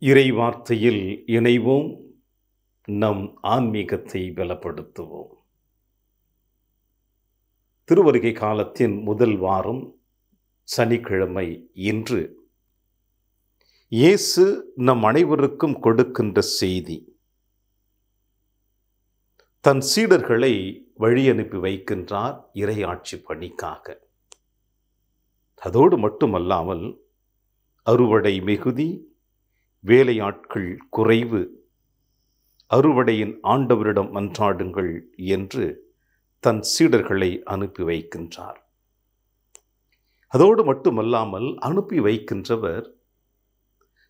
இறை வார்த்தையில் இணைவோம், நம் ஆன்மீகத்தை பலப்படுத்துவோம். திருவருகை காலத்தின் முதல் வாரம் சனிக்கிழமை இன்று. இயேசு நம் அனைவருக்கும் கொடுக்கின்ற செய்தி, தன் சீடர்களை வழி அனுப்பி வைக்கின்றார் இறையாட்சி பணிக்காக. அதோடு மட்டுமல்லாமல் அறுவடை மிகுதி, வேலையாட்கள் குறைவு, அறுவடையின் ஆண்டவரிடம் மன்றாடுங்கள் என்று தன் சீடர்களை அனுப்பி வைக்கின்றார். அதோடு மட்டுமல்லாமல் அனுப்பி வைக்கின்றவர்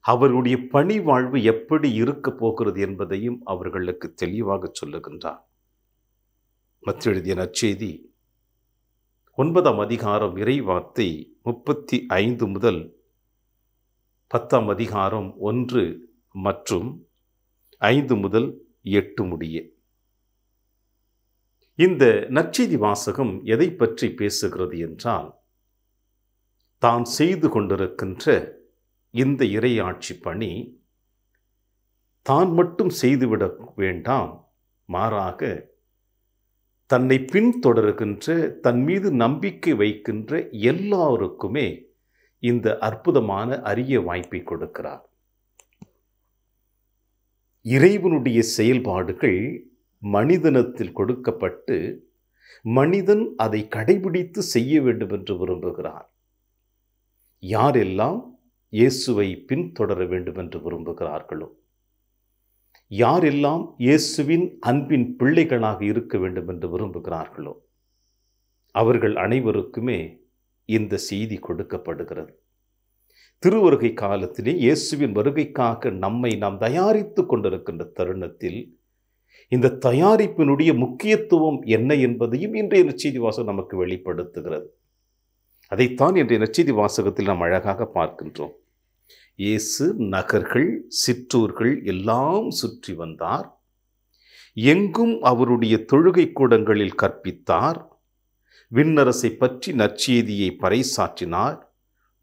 அவருடைய பணி வாழ்வு எப்படி இருக்க போகிறது என்பதையும் அவர்களுக்கு தெளிவாக சொல்லுகின்றார். மத்தேயு எழுதிய நற்செய்தி 9ஆம் அதிகாரம் இறைவார்த்தை 35 முதல் 10ஆம் அதிகாரம் 1 மற்றும் 5 முதல் 8 முடிய. இந்த நற்செய்தி வாசகம் எதை பற்றி பேசுகிறது என்றால், தான் செய்து கொண்டிருக்கின்ற இந்த இறையாட்சி பணி தான் மட்டும் செய்துவிட வேண்டாம், மாறாக தன்னை பின்தொடர்கின்ற, தன் மீது நம்பிக்கை வைக்கின்ற எல்லாருக்குமே இந்த அற்புதமான அரிய வாய்ப்பை கொடுக்கிறார். இறைவனுடைய செயல்பாடுகள் மனிதனத்தில் கொடுக்கப்பட்டு மனிதன் அதை கடைபிடித்து செய்ய வேண்டும் என்று விரும்புகிறார். யாரெல்லாம் இயேசுவை பின்தொடர வேண்டும் என்று விரும்புகிறார்களோ, யாரெல்லாம் இயேசுவின் அன்பின் பிள்ளைகளாக இருக்க வேண்டும் என்று விரும்புகிறார்களோ, அவர்கள் அனைவருக்குமே இந்த செய்தி கொடுக்கப்படுகிறது. திருவருகை காலத்திலே இயேசுவின் வருகைக்காக நம்மை நாம் தயாரித்து கொண்டிருக்கின்ற தருணத்தில் இந்த தயாரிப்பினுடைய முக்கியத்துவம் என்ன என்பதையும் இன்றைய நற்செய்தி வாசகம் நமக்கு வெளிப்படுத்துகிறது. அதைத்தான் இன்றைய நற்செய்தி வாசகத்தில் நாம் அழகாக பார்க்கின்றோம். இயேசு நகர்கள், சிற்றூர்கள் எல்லாம் சுற்றி வந்தார். எங்கும் அவருடைய தொழுகை கூடங்களில் கற்பித்தார். விண்ணரசை பற்றி நற்செய்தியை பறைசாற்றினார்.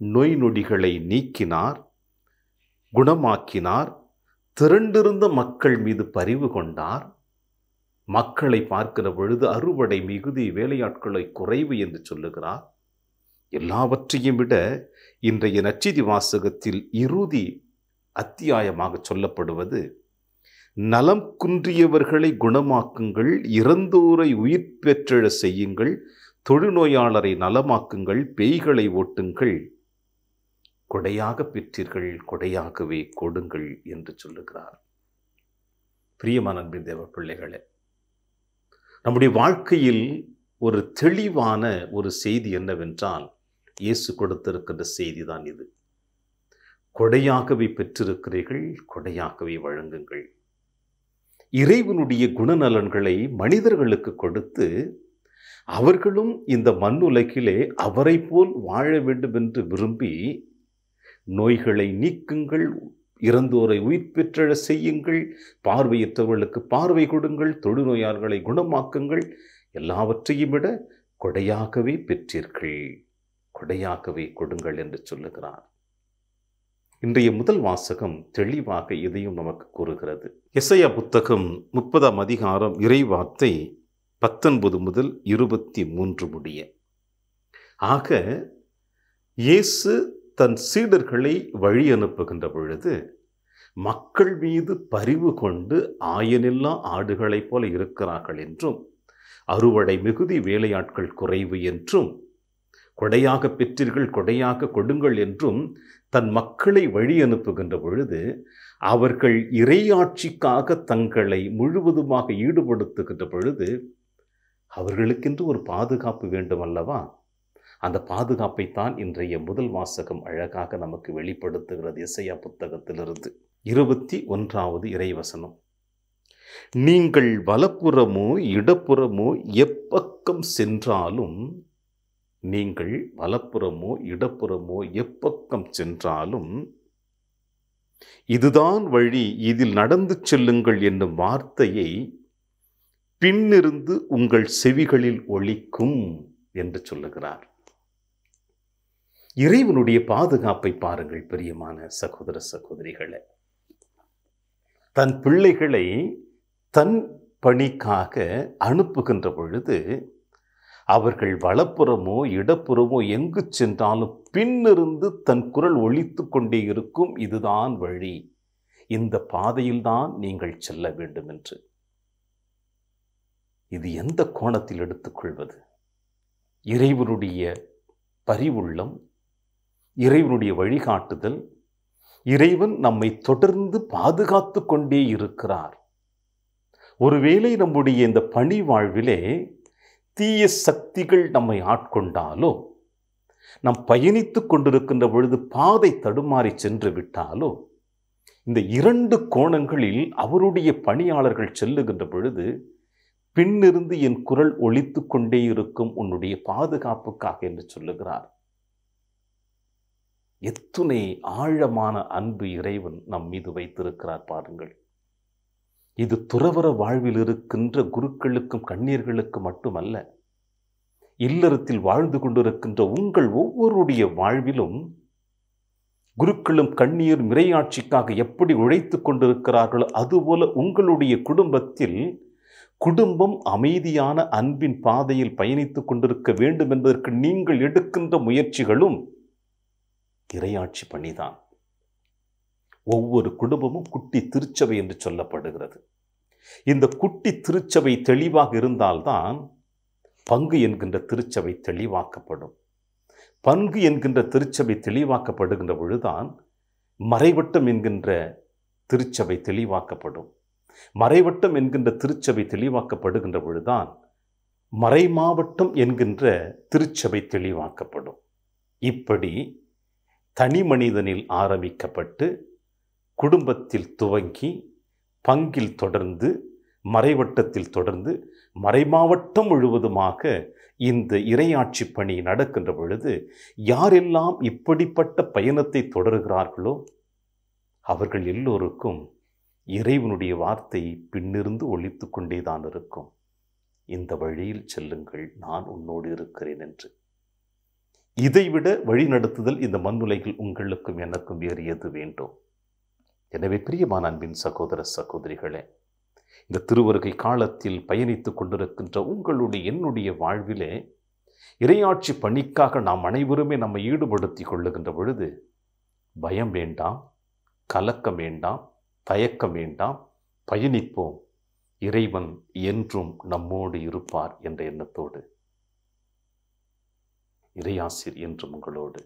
நோய் நொடிகளை நீக்கினார், குணமாக்கினார். திரண்டிருந்த மக்கள் மீது பரிவு கொண்டார். மக்களை பார்க்கிற பொழுது அறுவடை மிகுதி, வேலையாட்களை குறைவு என்று சொல்லுகிறார். எல்லாவற்றையும் விட இன்றைய நற்செய்தி வாசகத்தில் இறுதி அத்தியாயமாக சொல்லப்படுவது, நலம் குன்றியவர்களை குணமாக்குங்கள், இறந்தோரை உயிர் பெற்றெழ செய்யுங்கள், தொழுநோயாளரை நலமாக்குங்கள், பேய்களை ஓட்டுங்கள், கொடையாக பெற்றீர்கள், கொடையாகவே கொடுங்கள் என்று சொல்லுகிறார். பிரியமான அன்பின் தேவ பிள்ளைகளே, நம்முடைய வாழ்க்கையில் ஒரு தெளிவான ஒரு செய்தி என்னவென்றால், இயேசு கொடுத்திருக்கின்ற செய்தி தான் இது. கொடையாகவே பெற்றிருக்கிறீர்கள், கொடையாகவே வழங்குங்கள். இறைவனுடைய குணநலன்களை மனிதர்களுக்கு கொடுத்து அவர்களும் இந்த மண்ணுலகிலே அவரை போல் வாழ வேண்டும் என்று விரும்பி, நோய்களை நீக்குங்கள், இறந்தோரை உயிர் பெற்றெழ செய்யுங்கள், பார்வையற்றவர்களுக்கு பார்வை கொடுங்கள், தொழுநோயாளர்களை குணமாக்குங்கள், எல்லாவற்றையும் விட கொடையாகவே பெற்றீர்கள், கொடையாகவே கொடுங்கள் என்று சொல்லுகிறார். இன்றைய முதல் வாசகம் தெளிவாக இதையும் நமக்கு கூறுகிறது. எசையா புத்தகம் 30ஆம் அதிகாரம் இறைவார்த்தை 19 முதல் 23 முடிய. ஆக இயேசு தன் சீடர்களை வழி அனுப்புகின்ற பொழுது மக்கள் மீது பரிவு கொண்டு ஆயனில்லா ஆடுகளைப் போல இருக்கிறார்கள் என்றும், அறுவடை மிகுதி, வேலையாட்கள் குறைவு என்றும், கொடையாக பெற்றீர்கள், கொடையாக கொடுங்கள் என்றும் தன் மக்களை வழி அனுப்புகின்ற பொழுது அவர்கள் இறையாட்சிக்காக தங்களை முழுவதுமாக ஈடுபடுத்துகின்ற பொழுது அவர்களுக்கென்று ஒரு பாதுகாப்பு வேண்டும் அல்லவா? அந்த பாதுகாப்பைத்தான் இன்றைய முதல் வாசகம் அழகாக நமக்கு வெளிப்படுத்துகிறது. எசையா புத்தகத்திலிருந்து 21வது இறைவசனம், நீங்கள் வலப்புறமோ இடப்புறமோ எப்பக்கம் சென்றாலும், நீங்கள் வலப்புறமோ இடப்புறமோ எப்பக்கம் சென்றாலும் இதுதான் வழி, இதில் நடந்து செல்லுங்கள் என்னும் வார்த்தையை பின்னிருந்து உங்கள் செவிகளில் ஒலிக்கும் என்று சொல்லுகிறார். இறைவனுடைய பாதுகாப்பை பாருங்கள் பிரியமான சகோதர சகோதரிகளே. தன் பிள்ளைகளை தன் பணிக்காக அனுப்புகின்ற பொழுது அவர்கள் வலப்புறமோ இடப்புறமோ எங்கு சென்றாலும் பின்னிருந்து தன் குரல் ஒலித்து கொண்டே இருக்கும். இதுதான் வழி, இந்த பாதையில்தான் நீங்கள் செல்ல வேண்டும் என்று. இது எந்த கோணத்தில் எடுத்துக்கொள்வது? இறைவனுடைய பரிவுள்ளம், இறைவனுடைய வழிகாட்டுதல், இறைவன் நம்மை தொடர்ந்து பாதுகாத்து கொண்டே இருக்கிறார். ஒருவேளை நம்முடைய இந்த பணி வாழ்விலே தீய சக்திகள் நம்மை ஆட்கொண்டாலோ, நாம் பயணித்து கொண்டிருக்கின்ற பொழுது பாதை தடுமாறி சென்று விட்டாலோ, இந்த இரண்டு கோணங்களில் அவருடைய பணியாளர்கள் செல்லுகின்ற பொழுது பின்னிருந்து என் குரல் ஒலித்து கொண்டே இருக்கும் உன்னுடைய பாதுகாப்புக்காக என்று சொல்லுகிறார். எத்துணை ஆழமான அன்பு இறைவன் நம் மீது வைத்திருக்கிறார் பாருங்கள். இது துறவற வாழ்வில் இருக்கின்ற குருக்களுக்கும் கன்னியர்களுக்கும் மட்டுமல்ல, இல்லறத்தில் வாழ்ந்து கொண்டிருக்கின்ற உங்கள் ஒவ்வொருடைய வாழ்விலும் குருக்களும் கன்னியர் இறையாட்சிக்காக எப்படி உழைத்து கொண்டிருக்கிறார்களோ அதுபோல உங்களுடைய குடும்பத்தில் குடும்பம் அமைதியான அன்பின் பாதையில் பயணித்துக் கொண்டிருக்க வேண்டும் என்பதற்கு நீங்கள் எடுக்கின்ற முயற்சிகளும் இறையாட்சி பணிதான். ஒவ்வொரு குடும்பமும் குட்டி திருச்சபை என்று சொல்லப்படுகிறது. இந்த குட்டி திருச்சபை தெளிவாக இருந்தால்தான் பங்கு என்கின்ற திருச்சபை தெளிவாக்கப்படும். பங்கு என்கின்ற திருச்சபை தெளிவாக்கப்படுகின்ற பொழுதுதான் மறைவட்டம் என்கின்ற திருச்சபை தெளிவாக்கப்படும். மறைவட்டம் என்கின்ற திருச்சபை தெளிவாக்கப்படுகின்ற பொழுதுதான் மறைமாவட்டம் என்கின்ற திருச்சபை தெளிவாக்கப்படும். இப்படி தனி மனிதனில் ஆரம்பிக்கப்பட்டு குடும்பத்தில் துவங்கி பங்கில் தொடர்ந்து மறைவட்டத்தில் தொடர்ந்து மறைமாவட்டம் முழுவதுமாக இந்த இறையாட்சி பணி நடக்கின்ற பொழுது யாரெல்லாம் இப்படிப்பட்ட பயணத்தை தொடர்கிறார்களோ அவர்கள் எல்லோருக்கும் இறைவனுடைய வார்த்தை பின்னிருந்து ஒலித்து கொண்டேதான் இருக்கும். இந்த வழியில் செல்லுங்கள், நான் உன்னோடு இருக்கிறேன் என்று. இதைவிட வழிநடத்துதல் இந்த மண்ணுலகில் உங்களுக்கும் எனக்கும் வேறு எது வேண்டும்? எனவே பிரியமான அன்பின் சகோதர சகோதரிகளே, இந்த திருவருகை காலத்தில் பயணித்துக் கொண்டிருக்கின்ற உங்களுடைய என்னுடைய வாழ்விலே இறையாட்சி பணிக்காக நாம் அனைவருமே நம்மை ஈடுபடுத்திக் கொள்ளுகின்ற பொழுது பயம் வேண்டாம், கலக்கம் வேண்டாம், தயக்கம் வேண்டாம். பயணிப்போம். இறைவன் என்றும் நம்மோடு இருப்பார் என்ற எண்ணத்தோடு இறையாசிர் என்றும் உங்களோடு.